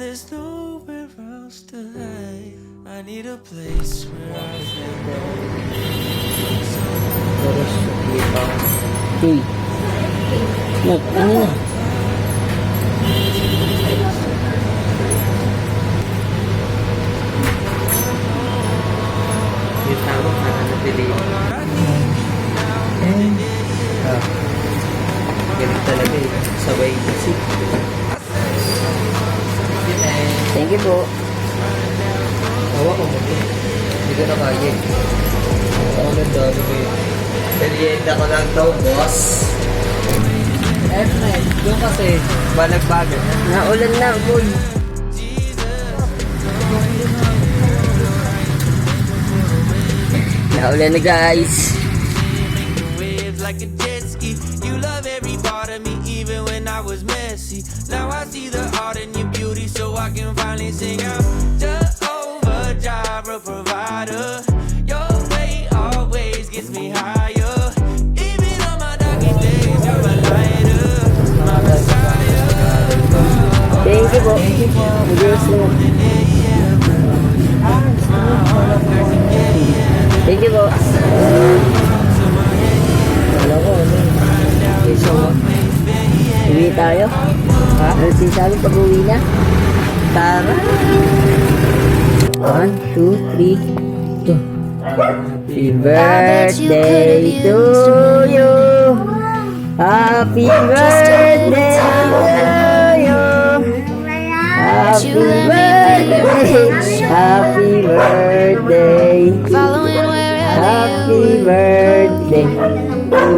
there's nowhere else to hide. I need a place where I can go. Terus kita cuy ano na yung tama para napili ganit talaga eh sabay kasi thank you po hawa ko mo hindi ko na kaya ang ganda eh merienda ko lang daw, boss. Doon kasi, balag-balag. Naulan na, boy. Naulan na, guys. Like a jet ski, you love every part of me, even when I was messy. Now I see the art in your beauty, so I can finally sing out. Jehovah Jireh, provider. Your way always gets me higher. Even on my darkest days, you're my lighter, my messiah. Thank you po. Thank you po. Alam ko, ano? Iso mo. Uwi tayo? Ha? Ano sinasabi pag uwi na? Tara! 1, 2, 3, 2. Happy birthday to you. Happy birthday to you. Happy birthday. Happy birthday. Happy birthday to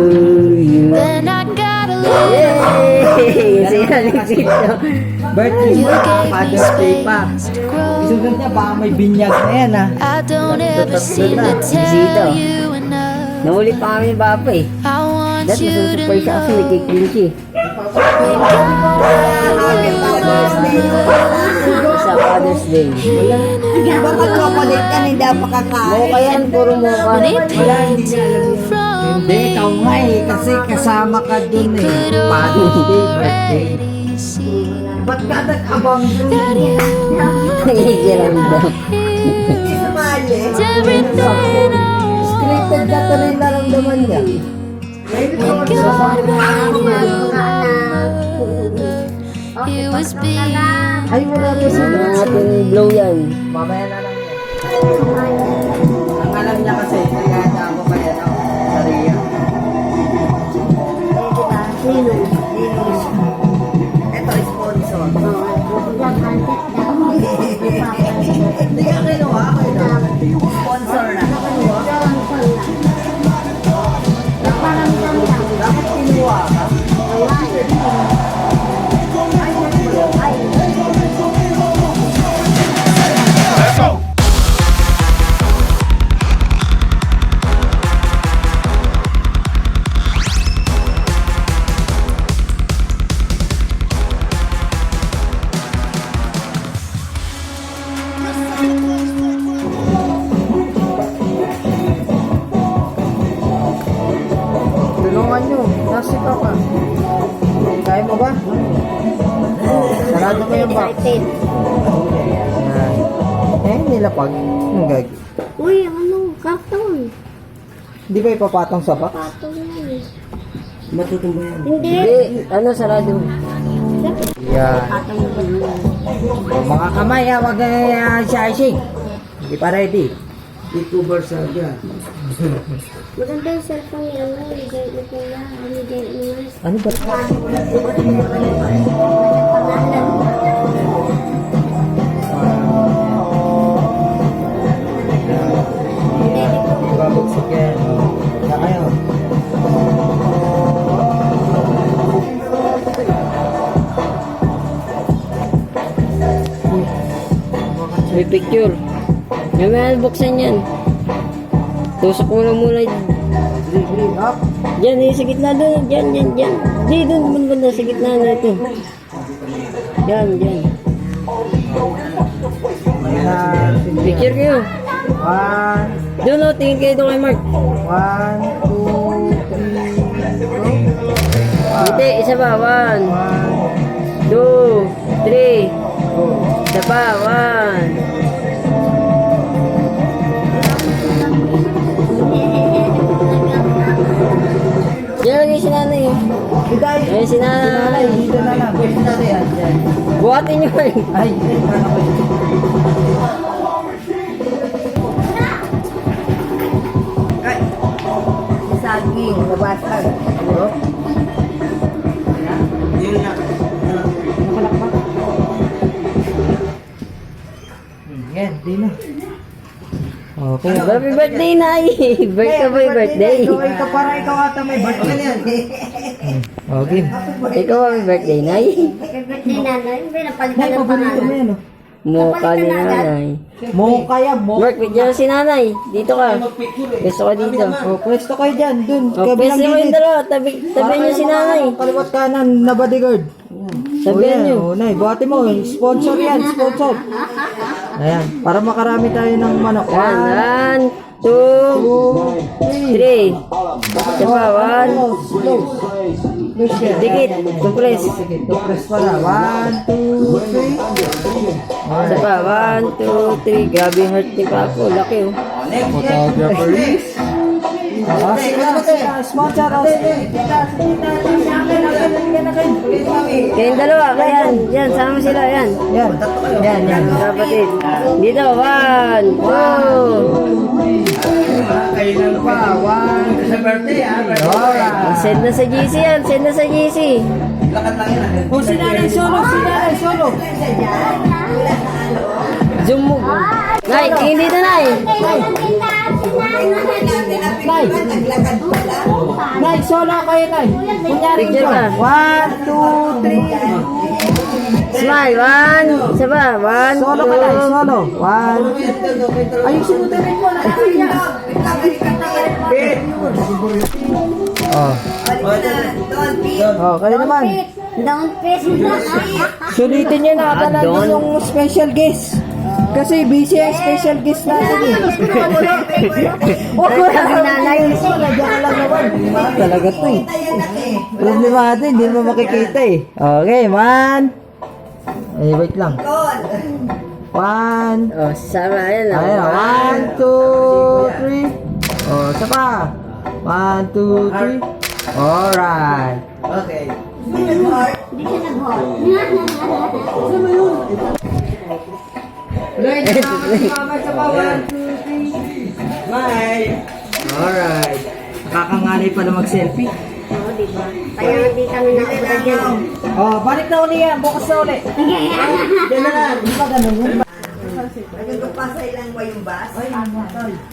you. Yay! Kasi naligsit no? Birthday pa, Father's Day pa. Isugat niya, baka may binyag na yan ha. Bisita. Nahuli pa kami papa eh. Dati nasusurprise siya kasi nagkiklinchi. Sa Father's Day. Baka chocolate yan, hindi ako makakain. Mocha yan, puro mocha. Wala, hindi niya alam yun. Hindi, ikaw nga eh, kasi kasama ka dun eh. Father's Day, birthday. Ba't ka nag-abang dun? Nangigiram daw. Hindi sumali. Scripted ka to rin naramdaman niya. Ay, wala rin sila. Ating blow yan. Mamaya na lang yan. Ang alam niya kasi, kaya niya ako kaya na sa Ria. Ito, sponsor. Hindi ka kinuha. Sponsor na. Dapat kinuha ka. Tulungan nyo. Nasi ka pa. Kaya mo ba? Oh, sarado mo yung box. Yan. Eh, nilapag. Anong gagi? Uy, ano? Karton. Di ba ipapatong sa box? Patong yan eh. Matutumba yan. Hindi. Hindi, ano sarado? Yan. Mga kamay ha, wag siya-shake. Hindi pa ready. YouTuber sa dyan. Maganda yung cellphone niya. Bigay mo ko yan. Bigay mo yan. Ano ba? Babagsak yan. Kaya kayo. May picture. May buksan yan. Tusok mo lang muna. Up. Diyan, sa gitna doon. Diyan. Di, doon banda sa gitna na ito. Diyan. Picture kayo. 1, Doon o, tingin kayo doon kay Mark. 1, 2, 3, go. Hindi, isa pa. 1, 2, 3. Go. Isa pa, 1. Yan lagi si nanay. Biday. Ayun si nanay. Dito na lang. Pwede na rin yan. Dyan. Buhatin nyo eh. Ay, paano ko yun? Ay. Saging, nabasag. Ano? Nakalakpak. Yan, di na. Okay. Happy birthday, Nay! Birthday ba yung birthday? Ikaw para ikaw ata may birthday yan. Okay. Ikaw happy birthday, Nay? Birthday nanay, may napalitan Nay, ng paborito mo pangalan. yan, oh. Mukha ni nanay. Mo kaya, mo. Mark, dyan si nanay. Dito ka. Gusto ko dito. Oh, pwesto kayo dyan, dun. O, pwede ko yung dalawa. Tabi niyo si nanay. Kaliwat kanan na bodyguard. Sabihan niyo. Oh, Nay, buhati mo. Sponsor yan, sponsor. Ayan, para makarami tayo ng manok. 1, 2, 3. Isa pa, 1. Slow. Dikit. Compress. Sige, to press pala. 1, 2, 3. Isa pa, 1, 2, 3. Grabe yung heart ni Papo. Laki oh. Photographer. Sponsor. Kayong dalawa, kayan. Yan, sama sila, yan. Yan. Kapatid. Dito, 1, 2. Kailan pa? 1, sa birthday ah. Send na sa GC yan, send na sa GC. O, sinanay solo. Zoom mo. Nay, tingin dito, Nay. Nay, solo kayo, Nay. Kunyari Picture ka. 1, 2, 3. Smile, 1. Isa pa, 1, Solo ka, Nay. Solo. 1. Ayusin mo din mo. Oh, kayo naman. Don't face. Sulitin niyo na ata Adon. yung special guest. Kasi busy ang special guest natin eh. Huwag ko na nanay. Diyan lang naman. Talaga to eh. Problema natin, hindi mo makikita eh. Okay, man. Eh, wait lang. 1. Oh, sama, ayan lang. Ayan, 1, 2, 3. Oh, isa pa. 1, 2, 3. Alright. Okay. Hindi siya nag-hot. Ulit, mama sa pa. 1, 2, 3. Bye. Alright. Nakakangalay pala mag-selfie. Oo, di ba? Kaya hindi kami nakapunta dyan. Oh, balik na uli yan. Bukas na uli. Diyan na lang. Di ba ganun yun?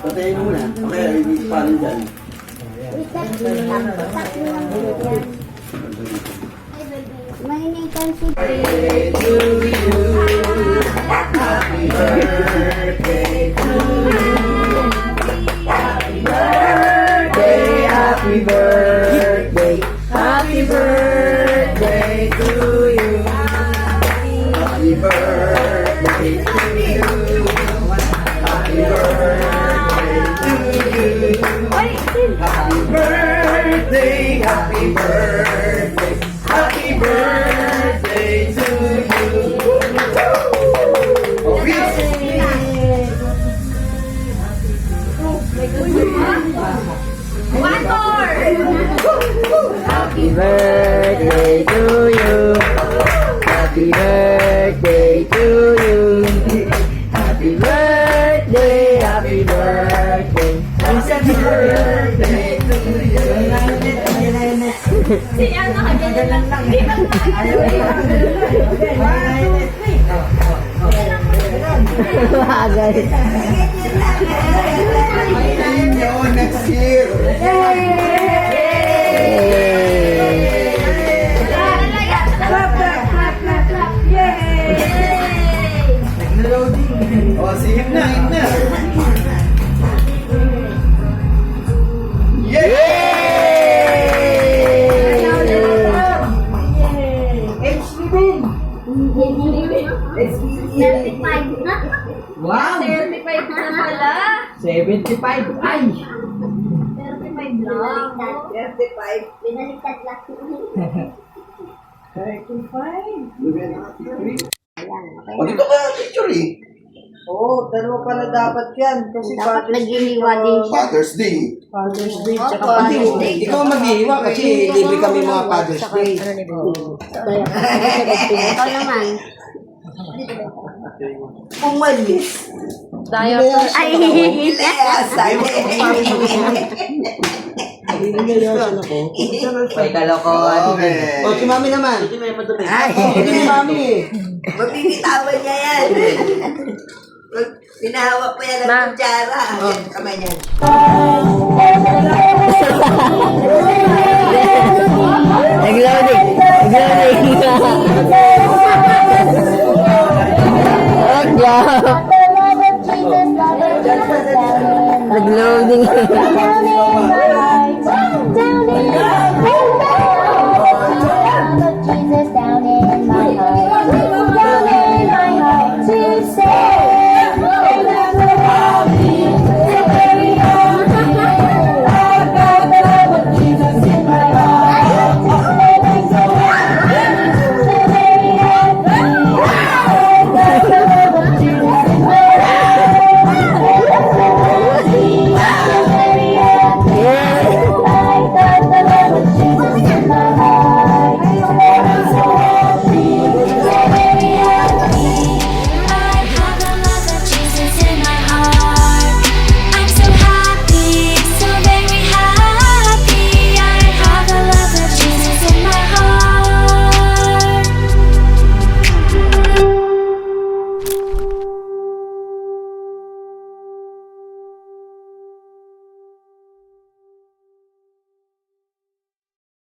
Patayin mo muna. Okay, hindi pa rin dyan. Mahinig kang si Happy birthday, happy birthday to you. Happy birthday to you. Happy birthday to you. Happy birthday, happy birthday, happy birthday to you. Oh, peace. Happy birthday to you. Happy birthday to you. Happy birthday, happy birthday. Happy birthday to you. Bagay. Next year. Oh, sige na, na. Wow! 35 na pala. 75. Ay! 35 lang. 35. Binaliktad lang. 35. O, dito ka. Oo, dalawa pala dapat yan. Kasi Dapat Father's Day, naghihiliwa din siya. Father's Day. Father's Day, tsaka Opo, Father's Father's Day. Day. Ikaw maghihiwa kasi libre kami mga Father's Day. Ikaw naman. Umalis. Ay, May kalokohan. Okay. O, si Mami naman. Ay, Hindi si Mami eh. mabibitawan niya yan. Pinahawak pa yan ng kutsara. Kamay niyan. Nagloading. Nagloading.